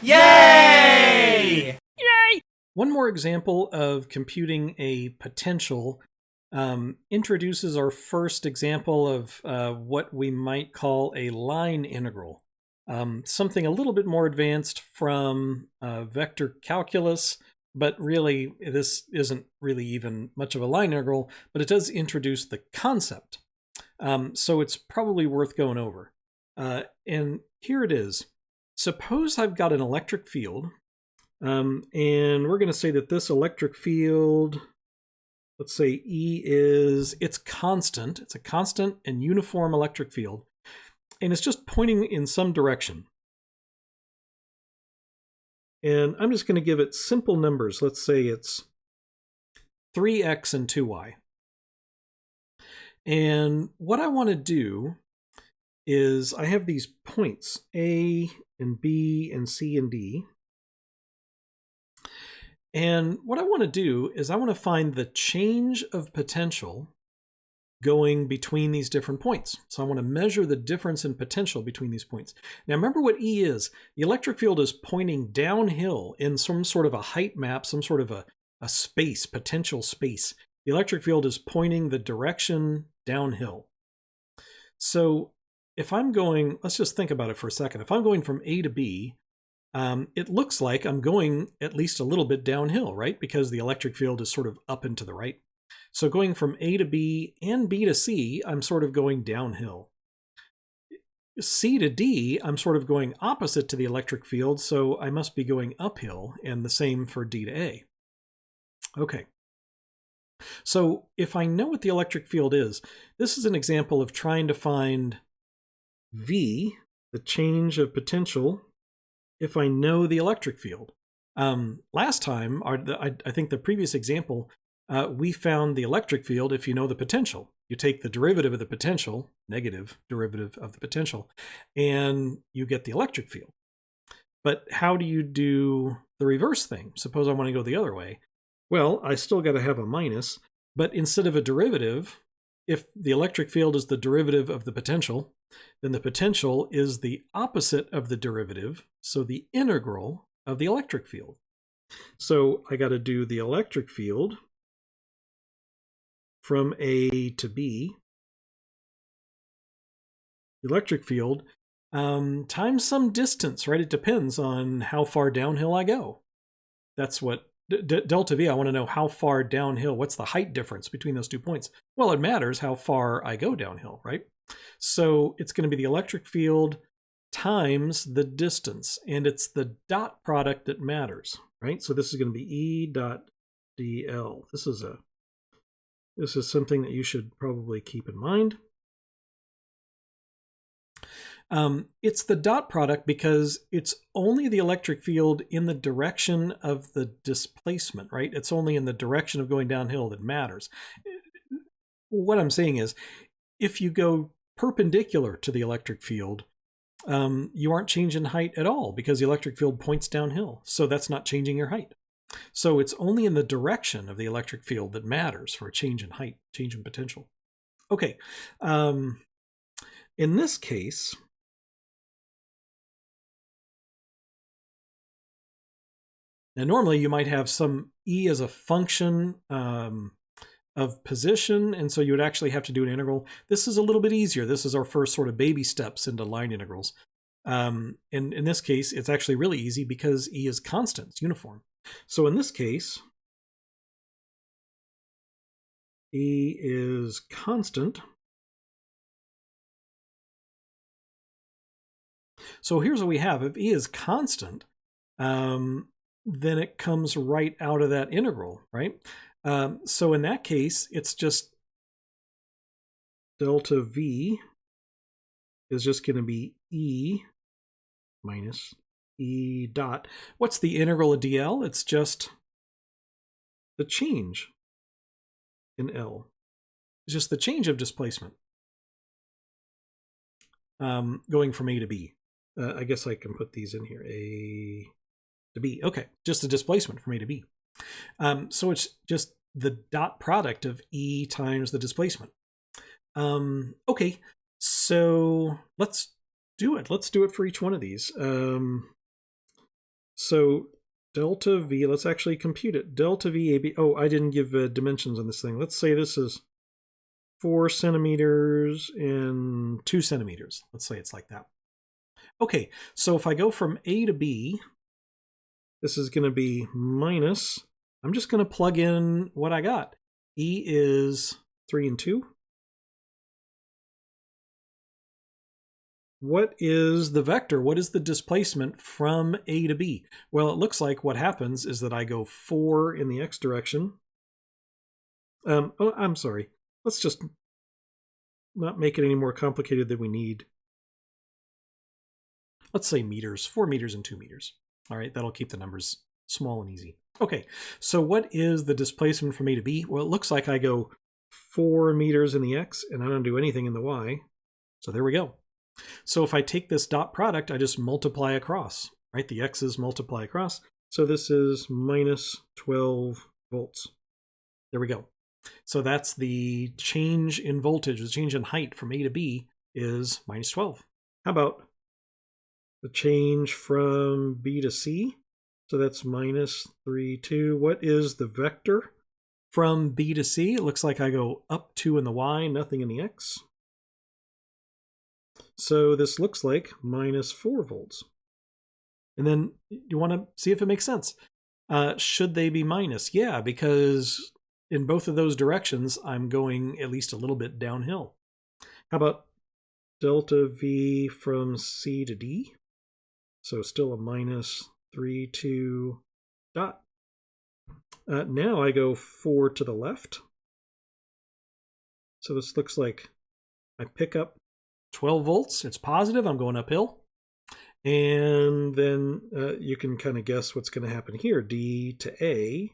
Yay! Yay! One more example of computing a potential introduces our first example of what we might call a line integral. Something a little bit more advanced from vector calculus, but really this isn't really even much of a line integral, but it does introduce the concept. So it's probably worth going over. And here it is. Suppose I've got an electric field, and we're going to say that this electric field, let's say E it's constant. It's a constant and uniform electric field, and it's just pointing in some direction. And I'm just going to give it simple numbers. Let's say it's 3x and 2y. And what I want to do is I have these points, A and B and C and D. And what I want to do is I want to find the change of potential going between these different points. So I want to measure the difference in potential between these points. Now remember what E is. The electric field is pointing downhill in some sort of a height map, some sort of a space, potential space. The electric field is pointing the direction downhill. So if I'm going, let's just think about it for a second. If I'm going from A to B, it looks like I'm going at least a little bit downhill, right? Because the electric field is sort of up and to the right. So going from A to B and B to C, I'm sort of going downhill. C to D, I'm sort of going opposite to the electric field, so I must be going uphill, and the same for D to A. Okay. So if I know what the electric field is, this is an example of trying to find V, the change of potential, if I know the electric field. Last time, I think the previous example, we found the electric field if you know the potential. You take the derivative of the potential, negative derivative of the potential, and you get the electric field. But how do you do the reverse thing? Suppose I want to go the other way. Well, I still got to have a minus, but instead of a derivative, if the electric field is the derivative of the potential, then the potential is the opposite of the derivative, so the integral of the electric field. So I got to do the electric field from A to B. The electric field times some distance, right? It depends on how far downhill I go. That's what delta V, I want to know how far downhill, what's the height difference between those 2 points? Well, it matters how far I go downhill, right? So it's going to be the electric field times the distance, and it's the dot product that matters, right? So this is going to be E dot dl. This is something that you should probably keep in mind. It's the dot product because it's only the electric field in the direction of the displacement, right? It's only in the direction of going downhill that matters. What I'm saying is, if you go perpendicular to the electric field, you aren't changing height at all because the electric field points downhill. So that's not changing your height. So it's only in the direction of the electric field that matters for a change in height, change in potential. Okay. In this case, now normally you might have some E as a function of position, and so you would actually have to do an integral. This is a little bit easier. This is our first sort of baby steps into line integrals. And in this case, it's actually really easy because E is constant, it's uniform. So in this case, E is constant. So here's what we have. If E is constant, then it comes right out of that integral, right? So in that case, it's just delta V is just going to be E minus E dot. What's the integral of dl? It's just the change in L. It's just the change of displacement going from A to B. I guess I can put these in here. A to B. Okay, just the displacement from A to B. So it's just the dot product of E times the displacement. Okay, so let's do it. Let's do it for each one of these. So delta V, let's actually compute it. Delta V AB, oh, I didn't give dimensions on this thing. Let's say this is 4 centimeters and 2 centimeters. Let's say it's like that. Okay, so if I go from A to B, this is going to be minus, I'm just going to plug in what I got. E is 3 and 2. What is the vector? What is the displacement from A to B? Well, it looks like what happens is that I go 4 in the x direction. Oh, I'm sorry. Let's just not make it any more complicated than we need. Let's say meters, 4 meters and 2 meters. All right, that'll keep the numbers small and easy. Okay, so what is the displacement from A to B? Well, it looks like I go 4 meters in the x, and I don't do anything in the y. So there we go. So if I take this dot product, I just multiply across, right? The x's multiply across. So this is minus 12 volts. There we go. So that's the change in voltage, the change in height from A to B is minus 12. How about the change from B to C? So that's minus 3, 2. What is the vector from B to C? It looks like I go up 2 in the y, nothing in the x. So this looks like minus 4 volts. And then you want to see if it makes sense. Should they be minus? Yeah, because in both of those directions, I'm going at least a little bit downhill. How about delta V from C to D? So still a minus 3, 2 dot. Now I go 4 to the left. So this looks like I pick up 12 volts. It's positive. I'm going uphill. And then you can kind of guess what's going to happen here. D to A.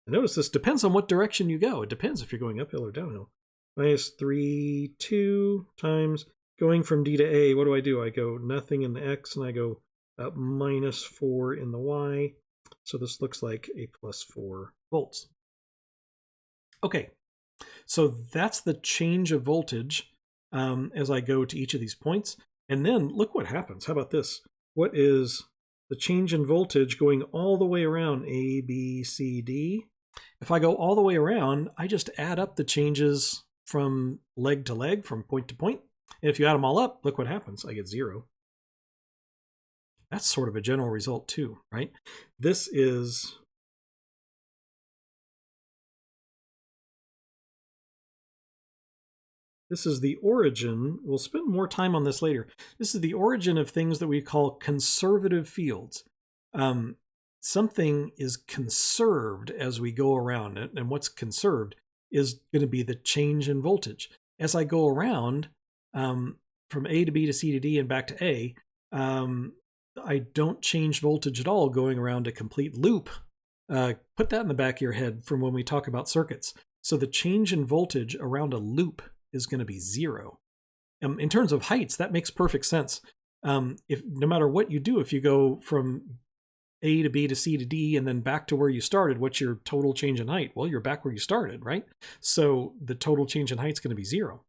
And notice this depends on what direction you go. It depends if you're going uphill or downhill. Minus 3, 2 times going from D to A. What do? I go nothing in the X and I go up minus 4 in the Y. So this looks like a plus 4 volts. Okay, so that's the change of voltage as I go to each of these points. And then look what happens. How about this? What is the change in voltage going all the way around A, B, C, D? If I go all the way around, I just add up the changes from leg to leg, from point to point. And if you add them all up, look what happens. I get 0. That's sort of a general result too, right? This is the origin. We'll spend more time on this later. This is the origin of things that we call conservative fields. Something is conserved as we go around it, and what's conserved is going to be the change in voltage. As I go around from A to B to C to D and back to A, I don't change voltage at all going around a complete loop. Put that in the back of your head from when we talk about circuits. So the change in voltage around a loop is going to be 0. In terms of heights, that makes perfect sense. If no matter what you do, if you go from A to B to C to D and then back to where you started, what's your total change in height? Well, you're back where you started, right? So the total change in height is going to be 0.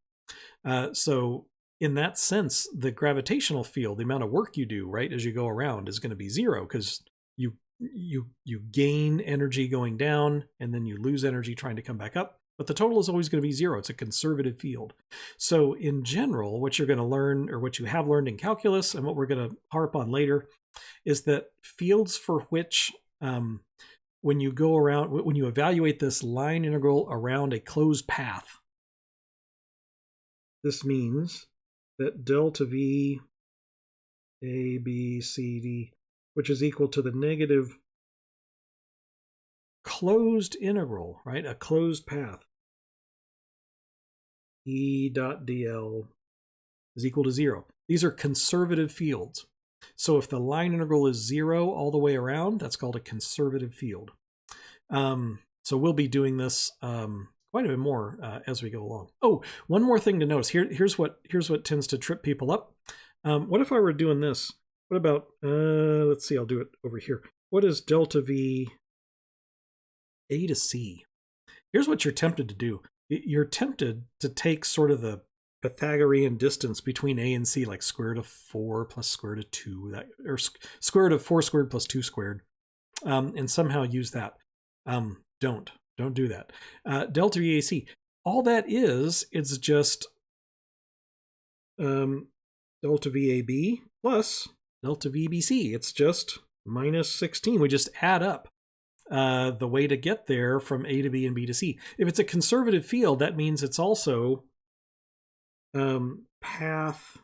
So in that sense, the gravitational field, the amount of work you do, right, as you go around is going to be 0 because you gain energy going down and then you lose energy trying to come back up. But the total is always going to be 0. It's a conservative field. So in general, what you're going to learn, or what you have learned in calculus and what we're going to harp on later, is that fields for which, when you go around, when you evaluate this line integral around a closed path, this means that delta V A, B, C, D, which is equal to the negative closed integral, right? A closed path. E dot dl is equal to 0. These are conservative fields. So if the line integral is 0 all the way around, that's called a conservative field. So we'll be doing this quite a bit more as we go along. Oh, one more thing to notice. Here's what tends to trip people up. What if I were doing this? What about, let's see, I'll do it over here. What is delta V A to C? Here's what you're tempted to do. You're tempted to take sort of the Pythagorean distance between A and C, like square root of 4 plus square root of 2, that, or square root of 4 squared plus 2 squared, and somehow use that. Don't do that. Delta VAC, all that is, it's just delta VAB plus delta VBC. It's just minus 16. We just add up the way to get there from A to B and B to C. If it's a conservative field, that means it's also path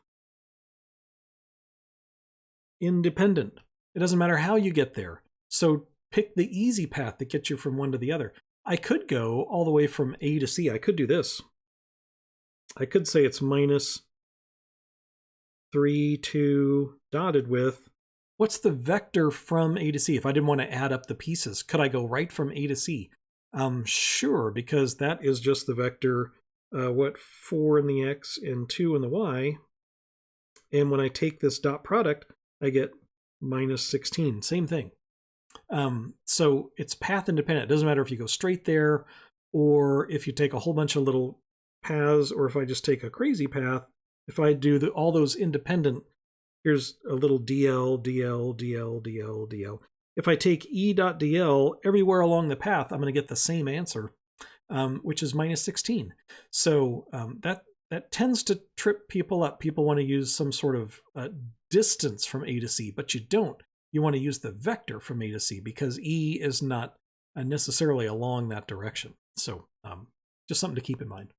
independent. It doesn't matter how you get there. So pick the easy path that gets you from one to the other. I could go all the way from A to C. I could do this. I could say it's minus 3, 2, dotted with, what's the vector from A to C? If I didn't want to add up the pieces, could I go right from A to C? Sure, because that is just the vector, 4 in the X and 2 in the Y. And when I take this dot product, I get minus 16, same thing. So it's path independent. It doesn't matter if you go straight there, or if you take a whole bunch of little paths, or if I just take a crazy path. If I do all those independent, here's a little DL, DL, DL, DL, DL. If I take E dot DL everywhere along the path, I'm going to get the same answer, which is minus 16. So that tends to trip people up. People want to use some sort of distance from A to C, but you don't. You want to use the vector from A to C, because E is not necessarily along that direction. So just something to keep in mind.